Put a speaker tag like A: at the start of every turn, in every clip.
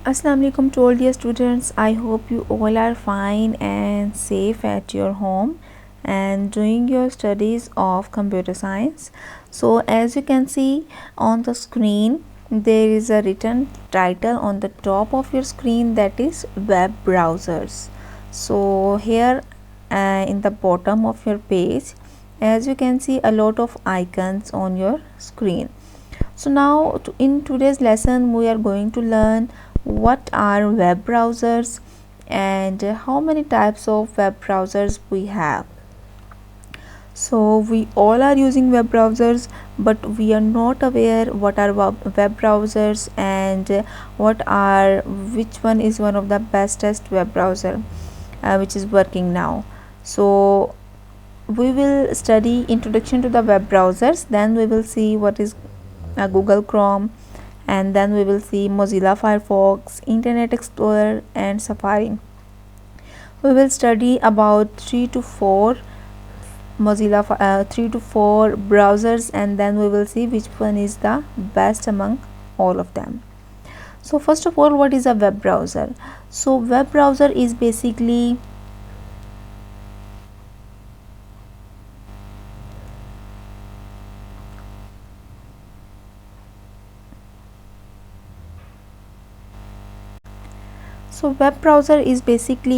A: Assalamu alaikum to all dear students. I hope you all are fine and safe at your home and doing your studies of computer science. So as you can see on the screen, there is a written title on the top of your screen, that is web browsers. So here in the bottom of your page, as you can see, a lot of icons on your screen. So now in today's lesson we are going to learn what are web browsers and how many types of web browsers we have. So we all are using web browsers, but we are not aware what are web browsers and which one is one of the bestest web browser which is working now. So we will study introduction to the web browsers, then we will see what is Google Chrome, and then we will see Mozilla Firefox, Internet Explorer and Safari. We will study about 3 to 4 browsers, and then we will see which one is the best among all of them. So first of all, what is a web browser? So web browser is basically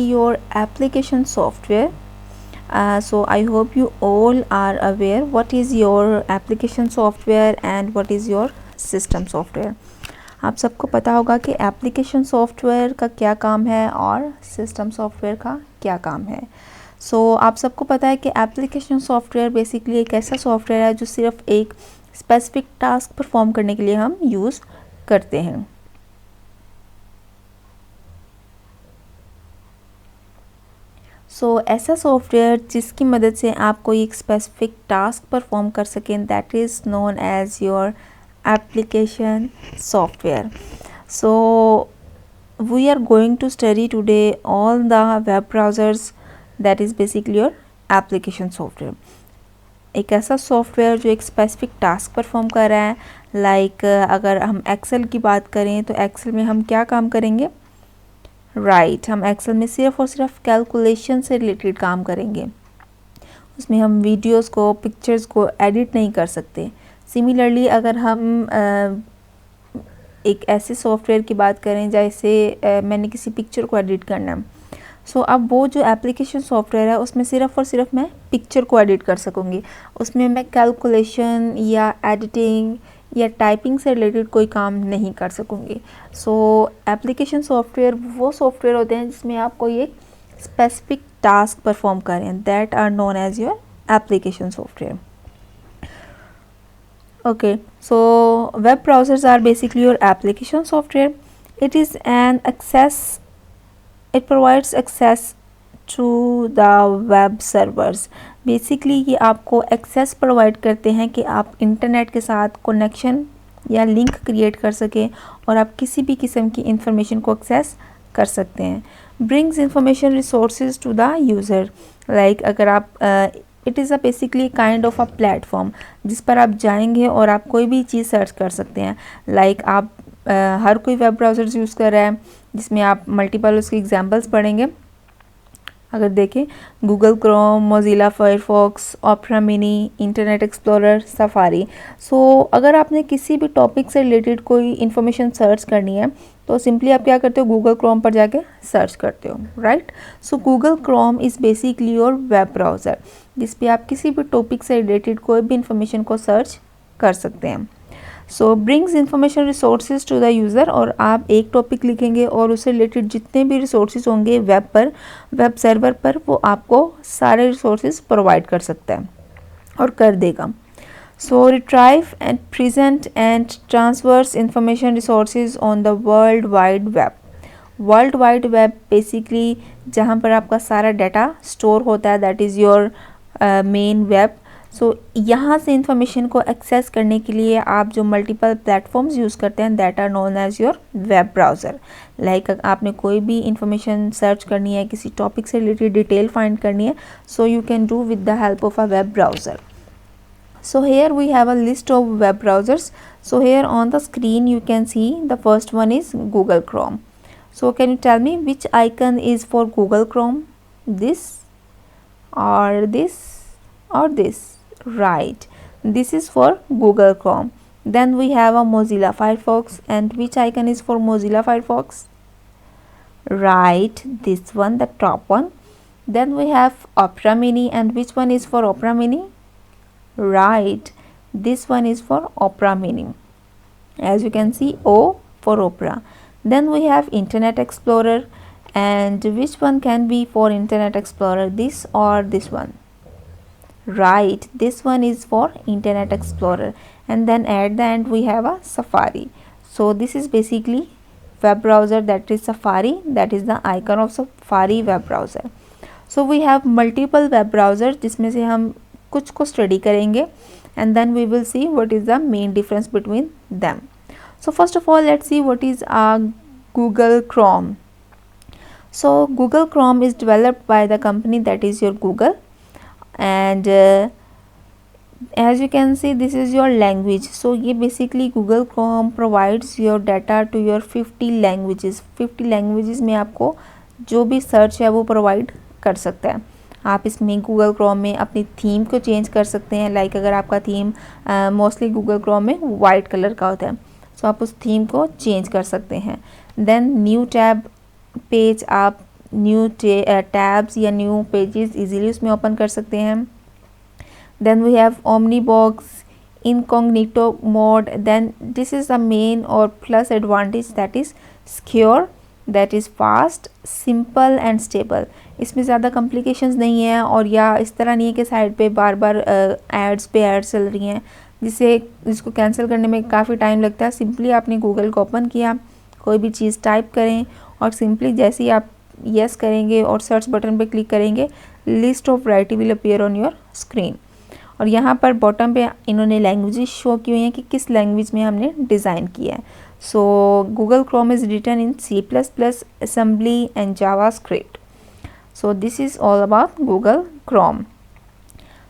A: your application software. So I hope you all are aware what is your application software and what is your system software. आप सबको पता होगा कि application software का क्या काम है और सिस्टम सॉफ्टवेयर का क्या काम है. सो आप सबको पता है कि एप्लीकेशन सॉफ्टवेयर बेसिकली एक ऐसा सॉफ्टवेयर है जो सिर्फ एक स्पेसिफिक टास्क परफॉर्म करने के लिए हम यूज़ करते हैं. सो ऐसा सॉफ्टवेयर जिसकी मदद से आप कोई एक स्पेसिफिक टास्क परफॉर्म कर सकें, that is known as your application software. So we are going to study today all the web browsers, that is basically your application software. एक ऐसा सॉफ्टवेयर जो एक स्पेसिफिक टास्क परफॉर्म कर रहा है. Like अगर हम एक्सेल की बात करें तो एक्सेल में हम क्या काम करेंगे? हम एक्सेल में सिर्फ और सिर्फ कैलकुलेशन से रिलेटेड काम करेंगे. उसमें हम वीडियोस को, पिक्चर्स को एडिट नहीं कर सकते. सिमिलरली अगर हम एक ऐसे सॉफ्टवेयर की बात करें जैसे मैंने किसी पिक्चर को एडिट करना है, सो अब वो जो एप्लीकेशन सॉफ्टवेयर है उसमें सिर्फ और सिर्फ मैं पिक्चर को एडिट कर सकूँगी. उसमें मैं कैलकुलेशन या एडिटिंग या टाइपिंग से रिलेटेड कोई काम नहीं कर सकूँगी. सो एप्लीकेशन सॉफ्टवेयर वो सॉफ्टवेयर होते हैं जिसमें आप कोई एक स्पेसिफिक टास्क परफॉर्म करें, that are known as your application software. Okay, so web browsers are basically your application software. It provides access to the web servers. Basically ये आपको एक्सेस प्रोवाइड करते हैं कि आप इंटरनेट के साथ कनेक्शन या लिंक क्रिएट कर सकें और आप किसी भी किस्म की इंफॉर्मेशन को एक्सेस कर सकते हैं. Brings information resources to the user. Like अगर आप it is a basically kind of a platform जिस पर आप जाएंगे और आप कोई भी चीज़ सर्च कर सकते हैं. लाइक आप हर कोई वेब ब्राउज़र्स यूज़ कर रहा है जिसमें आप मल्टीपल उसके एग्जांपल्स पढ़ेंगे. अगर देखें Google Chrome, Mozilla Firefox, Opera Mini, Internet Explorer, Safari. So अगर आपने किसी भी टॉपिक से रिलेटेड कोई इन्फॉर्मेशन सर्च करनी है तो सिंपली आप क्या करते हो? गूगल क्रोम पर जाके सर्च करते हो, right. So Google Chrome is basically your web browser जिस पे आप किसी भी टॉपिक से रिलेटेड कोई भी इंफॉर्मेशन को सर्च कर सकते हैं. So brings information resources to the user. और आप एक टॉपिक लिखेंगे और उससे रिलेटेड जितने भी रिसोर्सेज होंगे वेब पर, वेब सर्वर पर, वो आपको सारे रिसोर्सेज प्रोवाइड कर सकता है और कर देगा. So retrieve and present and transfers information resources on the world wide web. World wide web basically जहाँ पर आपका सारा डाटा स्टोर होता है, that is your main web. So यहाँ से इंफॉर्मेशन को एक्सेस करने के लिए आप जो मल्टीपल प्लेटफॉर्म्स यूज़ करते हैं, that are known as your web browser. Like आपने कोई भी इंफॉर्मेशन सर्च करनी है, किसी टॉपिक से रिलेटेड डिटेल फाइंड करनी है, so you can do with the help of a web browser. So here we have a list of web browsers. So here on the screen you can see the first one is Google Chrome. So can you tell me which icon is for Google Chrome? This or this or this? Right, this is for Google Chrome. Then we have a Mozilla Firefox, and which icon is for Mozilla Firefox? Right, this one, the top one. Then we have Opera Mini, and which one is for Opera Mini? Right, this one is for Opera Mini. As you can see, O for Opera. Then we have Internet Explorer, and which one can be for Internet Explorer, this or this one? Right, this one is for Internet Explorer. And then at the end we have a Safari. So this is basically web browser, that is Safari, that is the icon of Safari web browser. So we have multiple web browsers, जिसमें से हम कुछ को study करेंगे, and then we will see what is the main difference between them. So first of all, let's see what is Google Chrome. So Google Chrome is developed by the company that is your Google, and as you can see, this is your language. So ये basically Google Chrome provides your data to your 50 languages. 50 languages में आपको जो भी search है वो provide कर सकता है. आप इसमें गूगल क्रोम में अपनी थीम को चेंज कर सकते हैं. लाइक अगर आपका थीम मोस्टली गूगल क्रोम में वाइट कलर का होता है, तो आप उस थीम को चेंज कर सकते हैं. देन न्यू टैब पेज, आप न्यू टैब्स या न्यू पेजेस इजीली उसमें ओपन कर सकते हैं. Then we have omnibox, incognito mode. Then this is the main और plus advantage, that is secure, that is fast, simple and stable. इसमें ज़्यादा complications नहीं है, और या इस तरह नहीं है कि साइड पे बार बार एड्स पे एड्स चल रही हैं जिसको कैंसिल करने में काफ़ी टाइम लगता है. सिंपली आपने गूगल को ओपन किया, कोई भी चीज़ टाइप करें, और सिंपली जैसे ही आप यस करेंगे और सर्च बटन पे क्लिक करेंगे, list of variety will appear on your screen. और यहाँ पर बॉटम पे इन्होंने लैंग्वेजेस शो की हुई हैं कि किस लैंग्वेज में हमने डिज़ाइन किया है. So Google Chrome is written in C++, assembly and JavaScript. So this is all about Google Chrome.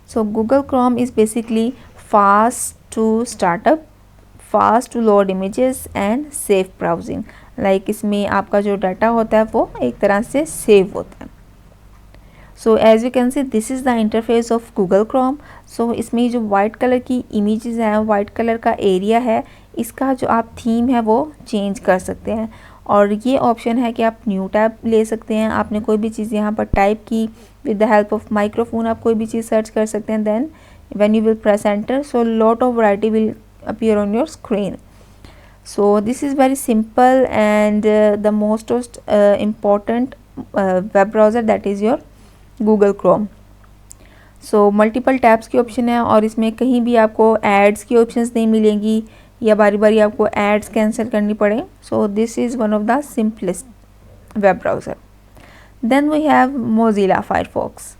A: So Google Chrome is basically fast to start up, fast to load images and safe browsing. Like इसमें आपका जो data होता है वो एक तरह से save होता है. So as you can see, this is the interface of Google Chrome. So इसमें जो वाइट कलर की इमेजेस हैं, वाइट कलर का एरिया है, इसका जो आप थीम है वो चेंज कर सकते हैं. और ये ऑप्शन है कि आप न्यू टैब ले सकते हैं. आपने कोई भी चीज़ यहाँ पर टाइप की, with the help of microphone आप कोई भी चीज़ सर्च कर सकते हैं. Then when you will press enter, so lot of variety will appear on your screen. So this is very simple and the most important web browser, that is your Google Chrome. So multiple tabs की option है, और इसमें कहीं भी आपको ads की options नहीं मिलेंगी या बारी बारी आपको एड्स कैंसिल करनी पड़े. So this is one of the simplest web browser. Then we have Mozilla Firefox.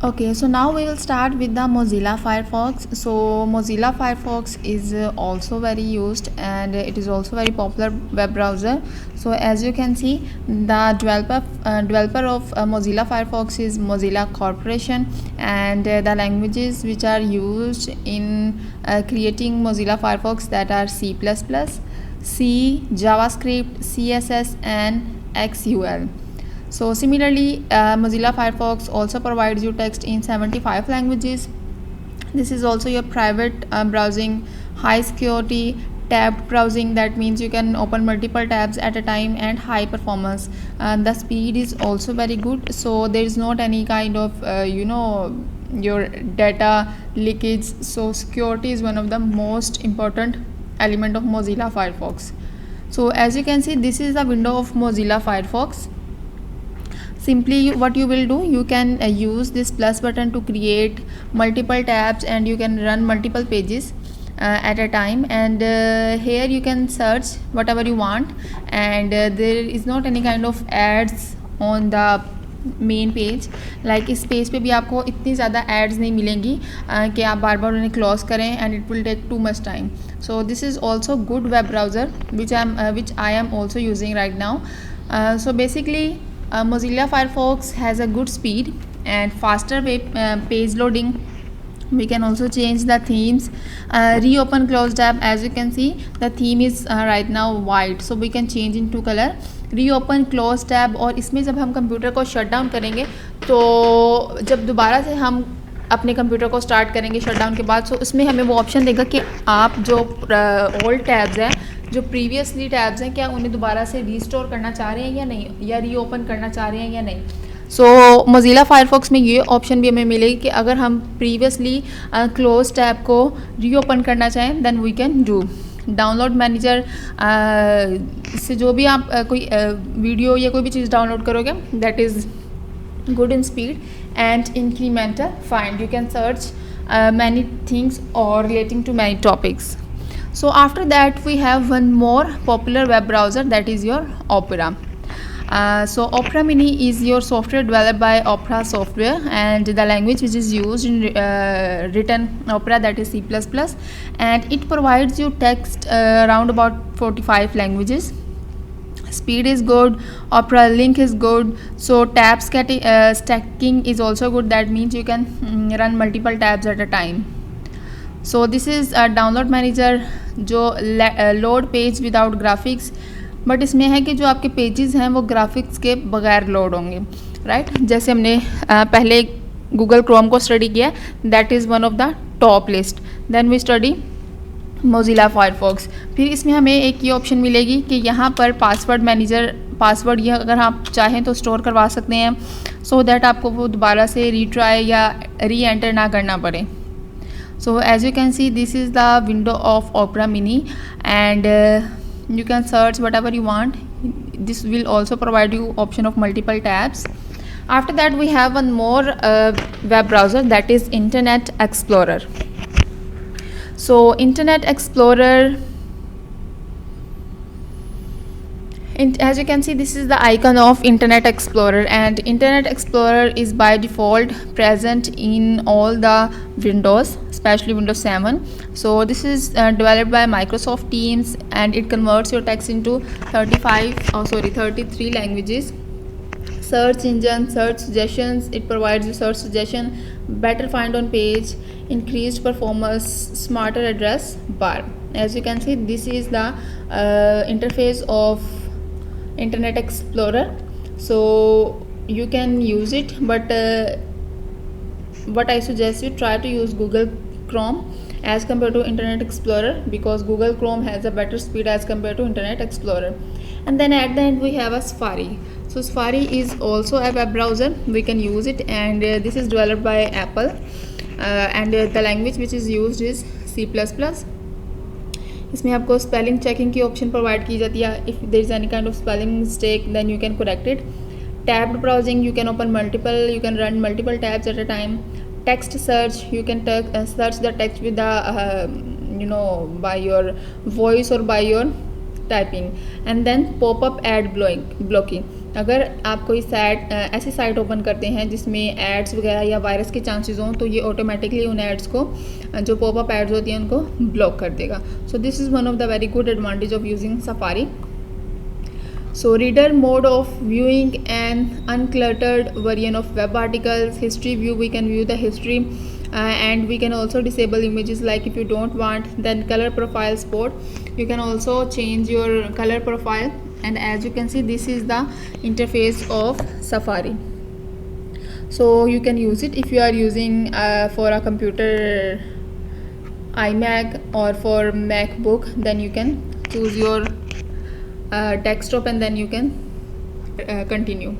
A: Okay, so now we will start with the Mozilla Firefox. So Mozilla Firefox is also very used, and it is also very popular web browser. So as you can see, the developer of Mozilla Firefox is Mozilla Corporation, and the languages which are used in creating Mozilla Firefox, that are C++, C, JavaScript, CSS and XUL. So similarly, Mozilla Firefox also provides you text in 75 languages. This is also your private browsing, high security, tabbed browsing. That means you can open multiple tabs at a time, and high performance. The speed is also very good, so there is not any kind of your data leakage. So security is one of the most important element of Mozilla Firefox. So as you can see, this is the window of Mozilla Firefox. Simply what you will do, you can use this plus button to create multiple tabs, and you can run multiple pages at a time. And here you can search whatever you want, and there is not any kind of ads on the main page. Like इस page पे भी आपको इतनी ज़्यादा ads नहीं मिलेंगी कि आप बार बार उन्हें क्लोज करें, and it will take too much time. So this is also good web browser which I am also using right now. So basically Mozilla Firefox has a good speed and faster page loading,
B: We can also change the themes. Reopen close tab. As you can see, the theme is right now white, so we can change into color. Reopen close tab, और इसमें जब हम computer को shut down करेंगे तो जब दोबारा से हम अपने कंप्यूटर को स्टार्ट करेंगे शट डाउन के बाद, सो उसमें हमें वो ऑप्शन देगा कि आप जो ओल्ड टैब्स हैं, जो प्रीवियसली टैब्स हैं, क्या उन्हें दोबारा से रीस्टोर करना चाह रहे हैं या नहीं, या रीओपन करना चाह रहे हैं या नहीं. सो मोज़िला फायरफॉक्स में ये ऑप्शन भी हमें मिलेगी कि अगर हम प्रीवियसली क्लोज टैब को रीओपन करना चाहें then we can do. Download manager, इससे जो भी आप कोई वीडियो या कोई भी चीज़ डाउनलोड करोगे that is good in speed and incremental find. You can search many things or relating to many topics. So after that we have one more popular web browser, that is your Opera. So Opera Mini is your software developed by Opera Software, and the language which is used in written Opera, that is C++, and it provides you text around about 45 languages. Speed is good, Opera link is good, so tab stacking is also good. That means you can run multiple tabs at a time. So this is a download manager जो load page without graphics, but इसमें है कि जो आपके pages हैं वो graphics के बगैर लोड होंगे, राइट. जैसे हमने पहले गूगल क्रोम को स्टडी किया, that is one of the top list. Then we study Mozilla Firefox. फिर इसमें हमें एक ये ऑप्शन मिलेगी कि यहाँ पर पासवर्ड मैनेजर, पासवर्ड ये अगर आप चाहें तो स्टोर करवा सकते हैं, सो दैट आपको वो दोबारा से रीट्राई या री एंटर ना करना पड़े. So as you can see this is the window of Opera Mini, and you can search whatever you want. This will also provide you option of multiple tabs. After that we have one more web browser, that is Internet Explorer. So Internet Explorer, as you can see, this is the icon of Internet Explorer, and Internet Explorer is by default present in all the Windows, especially Windows 7. So this is developed by Microsoft Teams, and it converts your text into 33 languages. Search engine, search suggestions, it provides you search suggestion, better find on page, increased performance, smarter address bar. As you can see, this is the interface of Internet Explorer. So you can use it, but what I suggest you try to use Google Chrome as compared to Internet Explorer, because Google Chrome has a better speed as compared to Internet Explorer. And then at the end we have a Safari. So Safari is also a web browser, we can use it, and this is developed by Apple, and the language which is used is C++. इसमें आपको spelling checking की option provide की जाती है. If there is any kind of spelling mistake then you can correct it. Tabbed browsing, you can open multiple, you can run multiple tabs at a time. Text search, you can search the text with the by your voice or by your typing. And then pop-up ad blocking. अगर आप कोई ऐसी site open करते हैं जिसमें ads वगैरह या virus के चांसेस हों, तो ये ऑटोमेटिकली उन एड्स को, जो पॉपअप एड्स होती हैं, उनको ब्लॉक कर देगा. सो this is one of the very good advantage of using safari. So reader mode of viewing an uncluttered version of web articles. History view, we can view the history, and we can also disable images, like if you don't want. Then color profile spot, you can also change your color profile, and as you can see this is the interface of Safari. So you can use it if you are using for a computer iMac or for MacBook, then you can choose your desktop and then you can continue.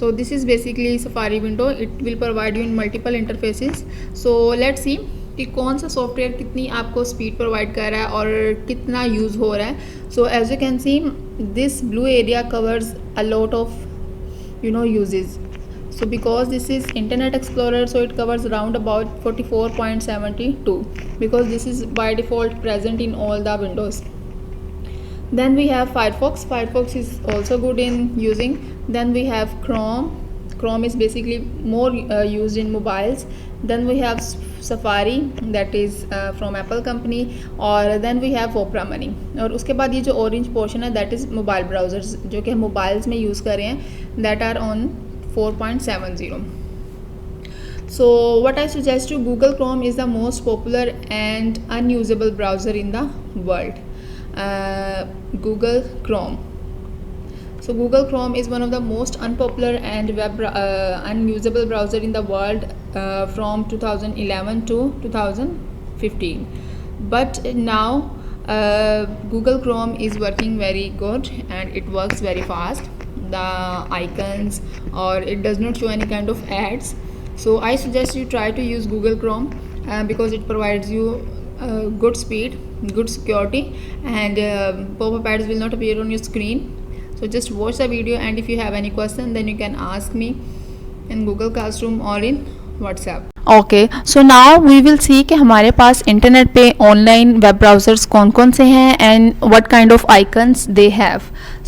B: So this is basically Safari window. It will provide you in multiple interfaces. So let's see कि कौन सा software कितनी आपको speed provide कर रहा है और कितना यूज़ हो रहा है. So as you can see this blue area covers a lot of uses. So because this is Internet Explorer, so it covers around about 44.72, because this is by default present in all the windows. Then we have Firefox. Firefox is also good in using. Then we have Chrome. Chrome is basically more used in mobiles. Then we have Safari, that is from Apple company. और then we have Opera Mini. और उसके बाद ये जो orange portion है, that is mobile browsers, जो कि हम mobiles में use कर रहे हैं, that are on 4.70. So what I suggest you, Google Chrome is the most popular and unusable browser in the world. Google Chrome. So Google Chrome is one of the most unpopular and unusable browser in the world from 2011 to 2015. But now Google Chrome is working very good and it works very fast. The icons, or it does not show any kind of ads. So I suggest you try to use Google Chrome because it provides you good speed, good security, and pop-up ads will not appear on your screen. So just watch the video, and if you have any question then you can ask me in Google Classroom or in WhatsApp.
A: Okay, so now we will see कि हमारे पास internet पे online web browsers कौन कौन से हैं and what kind of icons they have.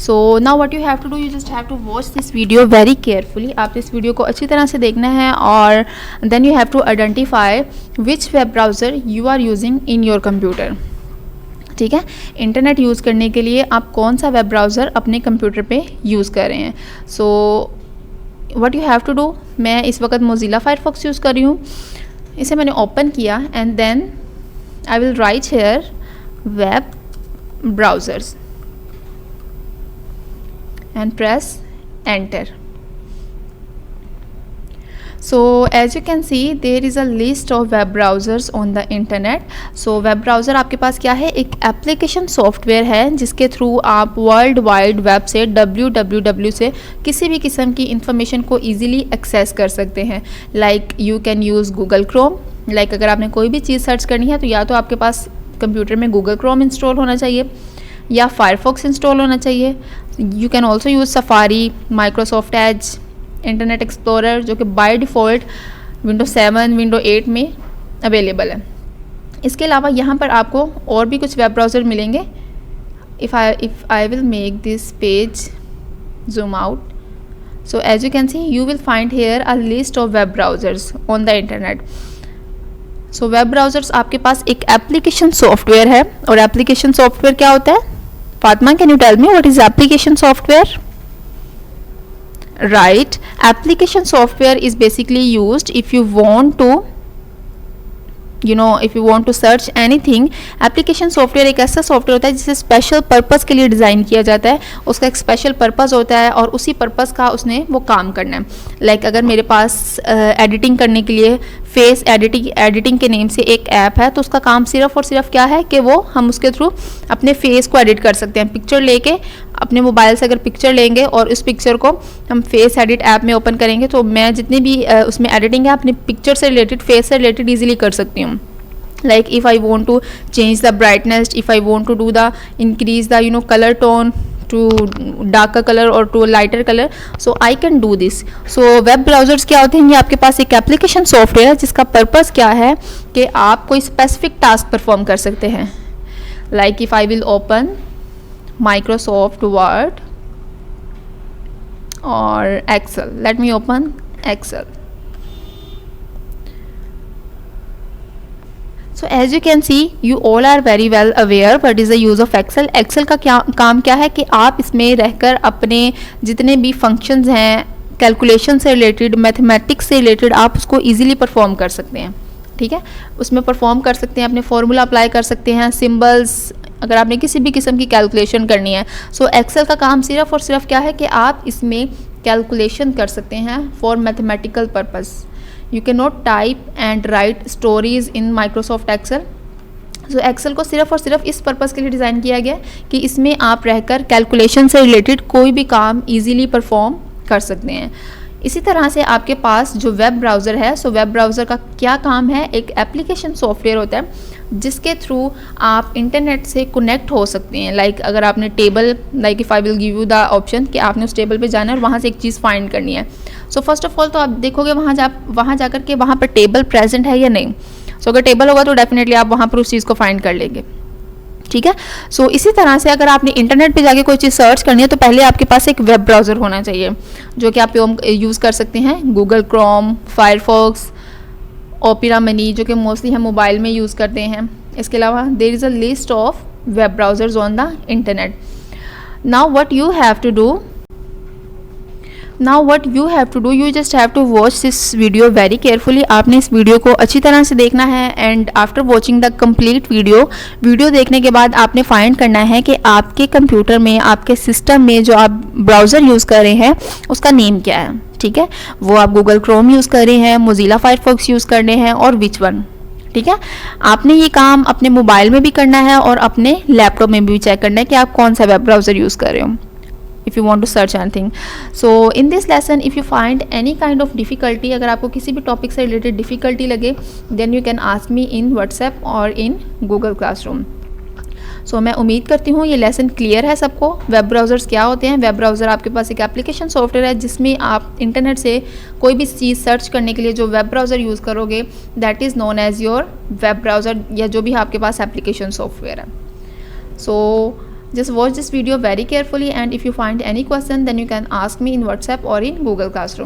A: So now what you have to do, you just have to watch this video very carefully. आप इस वीडियो को अच्छी तरह से देखना है और then you have to identify which web browser you are using in your computer. ठीक है, इंटरनेट यूज़ करने के लिए आप कौन सा वेब ब्राउज़र अपने कंप्यूटर पे यूज़ कर रहे हैं. So what you have to do, मैं इस वक्त मोज़िला फायरफॉक्स यूज़ कर रही हूँ. इसे मैंने ओपन किया and then I will write here web browsers and press enter. So as you can see there is a list of web browsers on the internet. So web browser आपके पास क्या है, एक एप्लीकेशन सॉफ्टवेयर है जिसके through आप world wide web से www से किसी भी किस्म की इंफॉर्मेशन को इजीली एक्सेस कर सकते हैं. Like you can use Google Chrome. Like अगर आपने कोई भी चीज़ सर्च करनी है तो या तो आपके पास कंप्यूटर में गूगल क्रोम इंस्टॉल होना चाहिए या फायरफॉक्स इंस्टॉल होना चाहिए. You can also use safari, Microsoft Edge, internet explorer जो कि बाय डिफ़ॉल्ट विंडो 7, विंडो 8 में अवेलेबल है. इसके अलावा यहाँ पर आपको और भी कुछ वेब ब्राउज़र मिलेंगे. If I will make this page zoom out, so as you can see you will find here a list of web browsers on the internet. So web browsers आपके पास एक एप्लीकेशन सॉफ्टवेयर है. और application software क्या होता है? Fatima, can you tell me what is application software? Right, application software is basically used if you want to, if you want to search anything. Application software एक ऐसा सॉफ्टवेयर होता है जिसे स्पेशल पर्पस के लिए डिज़ाइन किया जाता है. उसका एक स्पेशल पर्पस होता है और उसी पर्पस का उसने वो काम करना है. लाइक अगर मेरे पास एडिटिंग करने के लिए फेस एडिटिंग के नेम से एक ऐप है तो उसका काम सिर्फ और सिर्फ क्या है कि वो हम उसके थ्रू अपने फेस को एडिट कर सकते हैं. पिक्चर लेके अपने मोबाइल से अगर पिक्चर लेंगे और उस पिक्चर को हम फेस एडिट ऐप में ओपन करेंगे तो मैं जितनी भी उसमें एडिटिंग है अपनी पिक्चर से रिलेटेड, फेस से रिलेटेड ईजिली कर सकती हूँ. like if I want to change the brightness, if I want to do the increase the color tone to darker color or to a lighter color, so I can do this. So web browsers क्या होते हैं, ये आपके पास एक application software है जिसका purpose क्या है कि आप कोई स्पेसिफिक टास्क परफॉर्म कर सकते हैं. like if I will open Microsoft Word or Excel, let me open Excel. So as you can see, you all are very well aware what is the use of Excel. Excel का क्या काम क्या है कि आप इसमें रहकर अपने जितने भी फंक्शंस हैं, कैलकुलेशन से रिलेटेड, मैथमेटिक्स से रिलेटेड, आप उसको इजीली परफॉर्म कर सकते हैं. ठीक है, उसमें परफॉर्म कर सकते हैं, अपने फॉर्मूला अप्लाई कर सकते हैं, सिंबल्स, अगर आपने किसी भी किस्म की कैलकुलेशन करनी है. सो एक्सेल का काम सिर्फ और सिर्फ क्या है कि आप इसमें कैलकुलेशन कर सकते हैं for mathematical purpose. You cannot type and write stories in Microsoft Excel. So Excel को सिर्फ और सिर्फ इस पर्पज़ के लिए डिज़ाइन किया गया कि इसमें आप रहकर कैलकुलेशन से रिलेटेड कोई भी काम इजीली परफॉर्म कर सकते हैं. इसी तरह से आपके पास जो वेब ब्राउज़र है, सो वेब ब्राउज़र का क्या काम है, एक एप्लीकेशन सॉफ्टवेयर होता है जिसके थ्रू आप इंटरनेट से कनेक्ट हो सकते हैं. लाइक अगर आपने table, like if I will give you the option कि आपने उस टेबल पे जाना है और वहाँ से एक चीज़ फाइंड करनी है. सो फर्स्ट ऑफ ऑल तो आप देखोगे वहाँ जाकर के वहाँ पर टेबल प्रेजेंट है या नहीं. सो अगर टेबल होगा तो डेफिनेटली आप वहाँ पर उस चीज़ को फाइंड कर लेंगे. ठीक है, सो इसी तरह से अगर आपने इंटरनेट पे जाके कोई चीज़ सर्च करनी है तो पहले आपके पास एक वेब ब्राउज़र होना चाहिए जो कि आप यूज़ कर सकते हैं. Google Chrome, Firefox, opera mini जो कि मोस्टली हम मोबाइल में यूज़ करते हैं. इसके अलावा there is a list of web browsers on the internet. Now what you have to do,
B: now what you have to do, you just have to watch this video very carefully. आपने इस video को अच्छी तरह से देखना है and after watching the complete video देखने के बाद आपने फाइंड करना है कि आपके कंप्यूटर में, आपके सिस्टम में जो आप ब्राउज़र यूज़ कर रहे हैं उसका नेम क्या है, ठीक है। वो आप गूगल क्रोम यूज़ कर रहे हैं, मोजिला फायरफॉक्स यूज़ कर रहे हैं और विच वन, ठीक है। आपने ये काम अपने मोबाइल में भी करना है और अपने लैपटॉप में भी चेक करना है कि आप कौन सा वेब ब्राउज़र यूज़ कर रहे हो if you want to search anything. So in this lesson if you find any kind of difficulty, अगर आपको किसी भी टॉपिक से रिलेटेड डिफ़िकल्टी लगे then you can ask me in WhatsApp और in Google Classroom. सो मैं उम्मीद करती हूँ ये लेसन क्लियर है सबको। वेब ब्राउज़र्स क्या होते हैं? वेब ब्राउज़र आपके पास एक एप्लीकेशन सॉफ्टवेयर है जिसमें आप इंटरनेट से कोई भी चीज़ सर्च करने के लिए जो वेब ब्राउज़र यूज़ करोगे that is known as your web browser, या जो भी आपके पास एप्लीकेशन सॉफ्टवेयर है। सो just watch this video very carefully and if you find any question then you can ask me in WhatsApp or in Google Classroom.